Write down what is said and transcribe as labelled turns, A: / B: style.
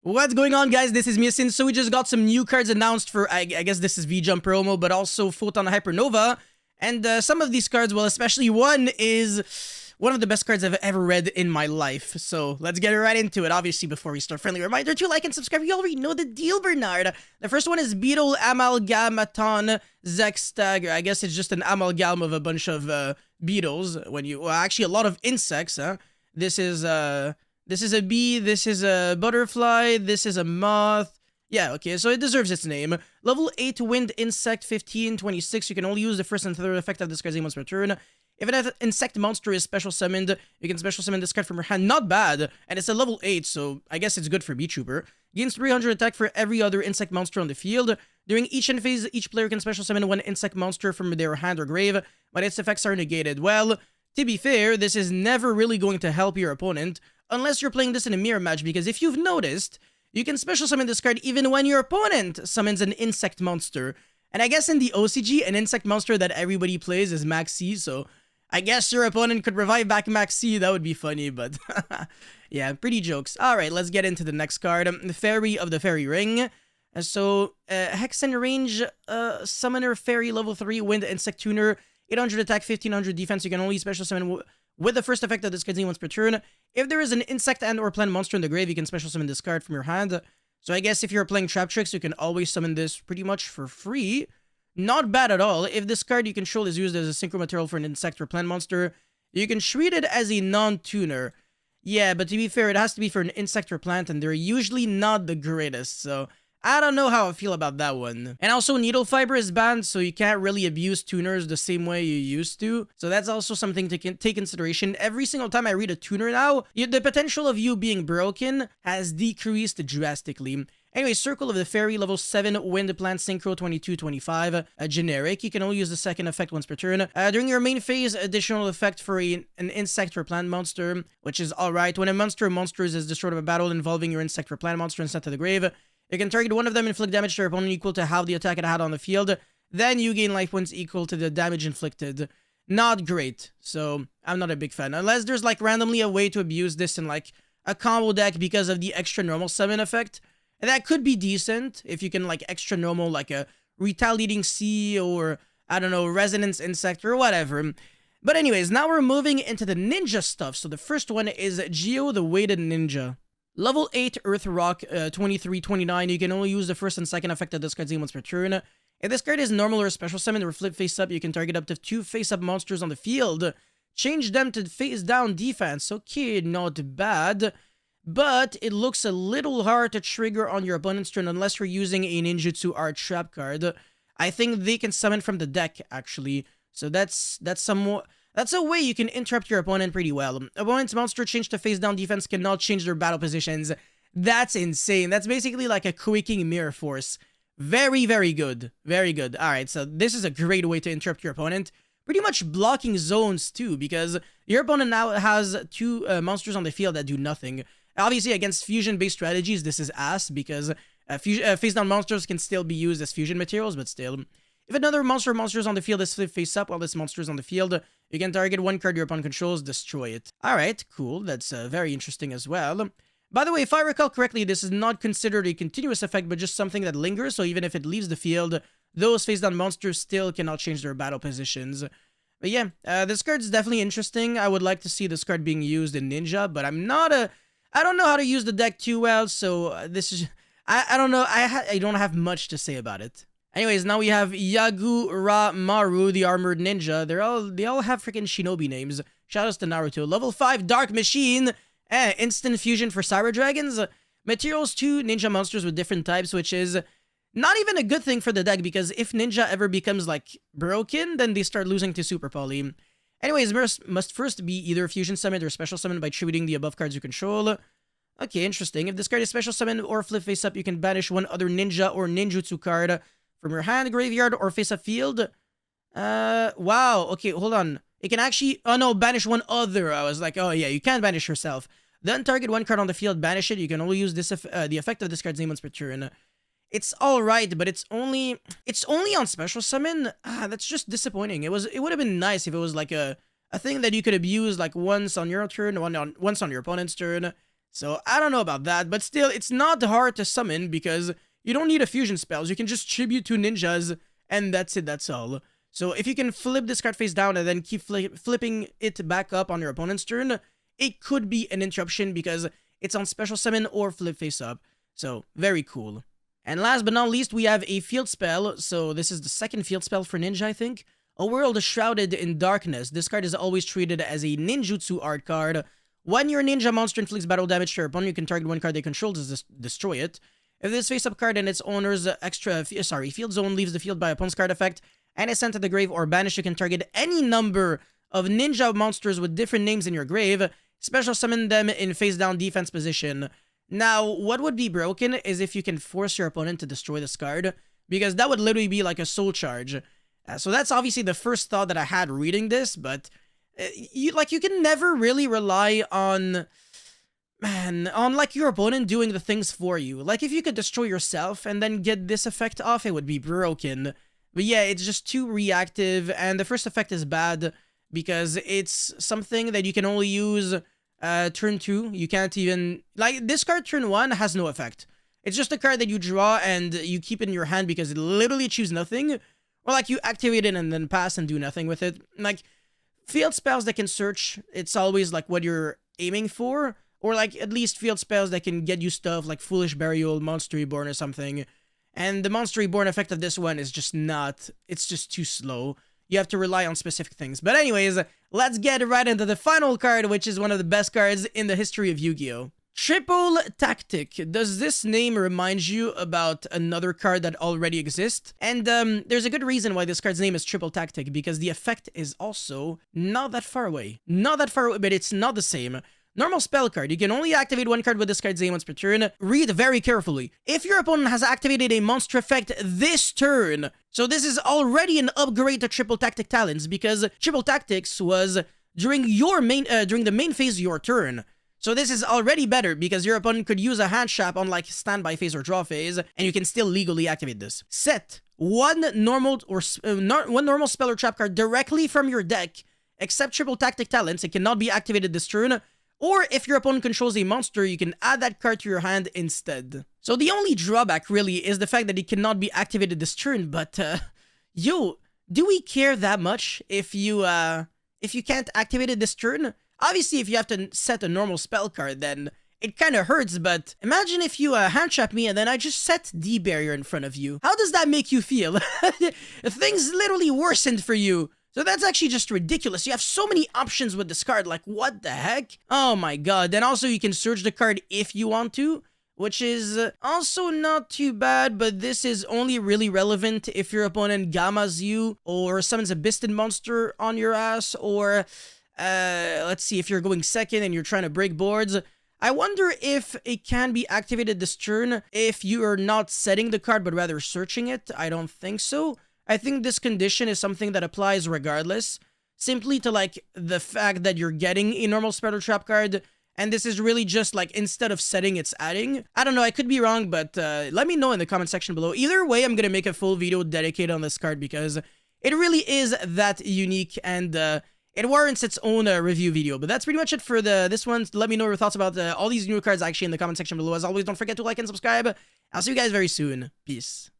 A: What's going on, guys? This is Miasin. So we just got some new cards announced for, I guess this is V-Jump promo, but also Photon Hypernova. And some of these cards, well, especially one is one of the best cards I've ever read in my life. So let's get right into it. Obviously, before we start, friendly reminder to like and subscribe. You already know the deal, Bernard. The first one is Beetle Amalgamaton Zextag. I guess it's just an amalgam of a bunch of beetles. Well, actually, a lot of insects, huh? This is a bee, this is a butterfly, this is a moth. Yeah, okay, so it deserves its name. Level 8 Wind Insect 1526. You can only use the first and third effect of this card's name once per turn. If an insect monster is special summoned, you can special summon this card from your hand. Not bad, and it's a level 8, so I guess it's good for Bee Trooper. Gains 300 attack for every other insect monster on the field. During each end phase, each player can special summon one insect monster from their hand or grave, but its effects are negated. Well, to be fair, this is never really going to help your opponent, unless you're playing this in a mirror match, because if you've noticed, you can special summon this card even when your opponent summons an insect monster. And I guess in the OCG, an insect monster that everybody plays is Max C, so I guess your opponent could revive back Max C. That would be funny, but yeah, pretty jokes. Alright, let's get into the next card. The Fairy of the Fairy Ring. So, Hexen Range, Summoner Fairy level 3, Wind Insect Tuner, 800 attack, 1500 defense. You can only special summon with the first effect of this card's name once per turn. If there is an insect and or plant monster in the grave, you can special summon this card from your hand. So I guess if you're playing Trap Tricks, you can always summon this pretty much for free. Not bad at all. If this card you control is used as a synchro material for an insect or plant monster, you can treat it as a non-tuner. Yeah, but to be fair, it has to be for an insect or plant, and they're usually not the greatest, so I don't know how I feel about that one. And also, Needle Fiber is banned, so you can't really abuse tuners the same way you used to. So that's also something to take consideration. Every single time I read a tuner now, the potential of you being broken has decreased drastically. Anyway, Circle of the Fairy, level 7, Wind Plant Synchro 2225, generic. You can only use the second effect once per turn. During your main phase, additional effect for an insect or plant monster, which is alright. When a monster or monsters is destroyed in a battle involving your insect or plant monster and sent to the grave, you can target one of them and inflict damage to your opponent equal to half the attack it had on the field. Then you gain life points equal to the damage inflicted. Not great, so I'm not a big fan. Unless there's like randomly a way to abuse this in like a combo deck because of the extra normal summon effect. And that could be decent if you can like extra normal like a Retaliating Sea or I don't know, Resonance Insect or whatever. But anyways, now we're moving into the ninja stuff. So the first one is Geo the Weighted Ninja. Level 8 Earth Rock 2329. You can only use the first and second effect of this card's name once per turn. If this card is normal or special summon or flip face up, you can target up to 2 face up monsters on the field. Change them to face down defense. Okay, not bad. But it looks a little hard to trigger on your opponent's turn unless you're using a ninjutsu art trap card. I think they can summon from the deck actually. So that's a way you can interrupt your opponent pretty well. Opponent's monster change to face down defense cannot change their battle positions. That's insane. That's basically like a quaking mirror force. Very, very good. Very good. Alright, so this is a great way to interrupt your opponent. Pretty much blocking zones too, because your opponent now has 2 monsters on the field that do nothing. Obviously, against fusion-based strategies, this is ass, because face-down monsters can still be used as fusion materials, but still. If another monster or monsters on the field is flip face up while this monster is on the field, you can target one card your opponent controls, destroy it. Alright, cool. That's very interesting as well. By the way, if I recall correctly, this is not considered a continuous effect, but just something that lingers, so even if it leaves the field, those face-down monsters still cannot change their battle positions. But yeah, this card's definitely interesting. I would like to see this card being used in Ninja, but I don't know how to use the deck too well, so this is... I don't know, I don't have much to say about it. Anyways, now we have Yagura Maru, the Armored Ninja. They all have freaking shinobi names. Shoutouts to Naruto. Level 5 Dark Machine. Instant fusion for Cyber Dragons. Materials 2 ninja monsters with different types, which is not even a good thing for the deck, because if ninja ever becomes like broken, then they start losing to Super Poly. Anyways, must first be either fusion summoned or special summoned by tributing the above cards you control. Okay, interesting. If this card is special summoned or flip face up, you can banish one other ninja or ninjutsu card from your hand, graveyard, or face-up field. Wow. Okay, hold on. It can actually... Oh, no, banish one other. I was like, oh, yeah, you can't banish yourself. Then target one card on the field, banish it. You can only use this the effect of this card's name once per turn. It's alright, but it's only on special summon. That's just disappointing. It would have been nice if it was like a thing that you could abuse like once on your turn, once on your opponent's turn. So I don't know about that, but still, it's not hard to summon because you don't need a fusion spells. You can just tribute to ninjas, and that's it, that's all. So if you can flip this card face down and then keep flipping it back up on your opponent's turn, it could be an interruption because it's on special summon or flip face up. So very cool. And last but not least, we have a field spell. So this is the second field spell for Ninja, I think. A World Shrouded in Darkness. This card is always treated as a ninjutsu art card. When your ninja monster inflicts battle damage to your opponent, you can target one card they control to destroy it. If this face-up card and its owner's field zone leaves the field by opponent's card effect and is sent to the grave or banished, you can target any number of ninja monsters with different names in your grave, special summon them in face-down defense position. Now, what would be broken is if you can force your opponent to destroy this card, because that would literally be like a soul charge. So that's obviously the first thought that I had reading this, but you can never really rely on like your opponent doing the things for you. Like if you could destroy yourself and then get this effect off, it would be broken. But yeah, it's just too reactive, and the first effect is bad because it's something that you can only use turn 2. You can't even, like, this card turn 1 has no effect. It's just a card that you draw and you keep in your hand because it literally achieves nothing. Or like you activate it and then pass and do nothing with it. Like field spells that can search, it's always like what you're aiming for. Or like at least field spells that can get you stuff like Foolish Burial, Monster Reborn or something. And the Monster Reborn effect of this one is just not, it's just too slow. You have to rely on specific things. But anyways, let's get right into the final card, which is one of the best cards in the history of Yu-Gi-Oh! Triple Tactic. Does this name remind you about another card that already exists? And there's a good reason why this card's name is Triple Tactic, because the effect is also not that far away. Not that far away, but it's not the same. Normal spell card. You can only activate one card with this card's name once per turn. Read very carefully. If your opponent has activated a monster effect this turn, so this is already an upgrade to Triple Tactic Talents, because Triple Tactics was during the main phase of your turn. So this is already better because your opponent could use a hand trap on like standby phase or draw phase, and you can still legally activate this. Set one normal spell or trap card directly from your deck, except Triple Tactic Talents. It cannot be activated this turn. Or if your opponent controls a monster, you can add that card to your hand instead. So the only drawback really is the fact that it cannot be activated this turn, but yo, do we care that much if you can't activate it this turn? Obviously, if you have to set a normal spell card, then it kind of hurts, but imagine if you hand trap me and then I just set D-Barrier in front of you. How does that make you feel? Things literally worsened for you. So that's actually just ridiculous. You have so many options with this card, like what the heck? Oh my god. Then also you can search the card if you want to, which is also not too bad, but this is only really relevant if your opponent gammas you or summons a Bisted monster on your ass, or let's see, if you're going second and you're trying to break boards. I wonder if it can be activated this turn if you are not setting the card but rather searching it. I don't think so. I think this condition is something that applies regardless, simply to like the fact that you're getting a normal spell or trap card, and this is really just like instead of setting, it's adding. I don't know, I could be wrong, but let me know in the comment section below. Either way, I'm gonna make a full video dedicated on this card because it really is that unique, and it warrants its own review video. But that's pretty much it for this one. Let me know your thoughts about all these new cards actually in the comment section below. As always, don't forget to like and subscribe. I'll see you guys very soon. Peace.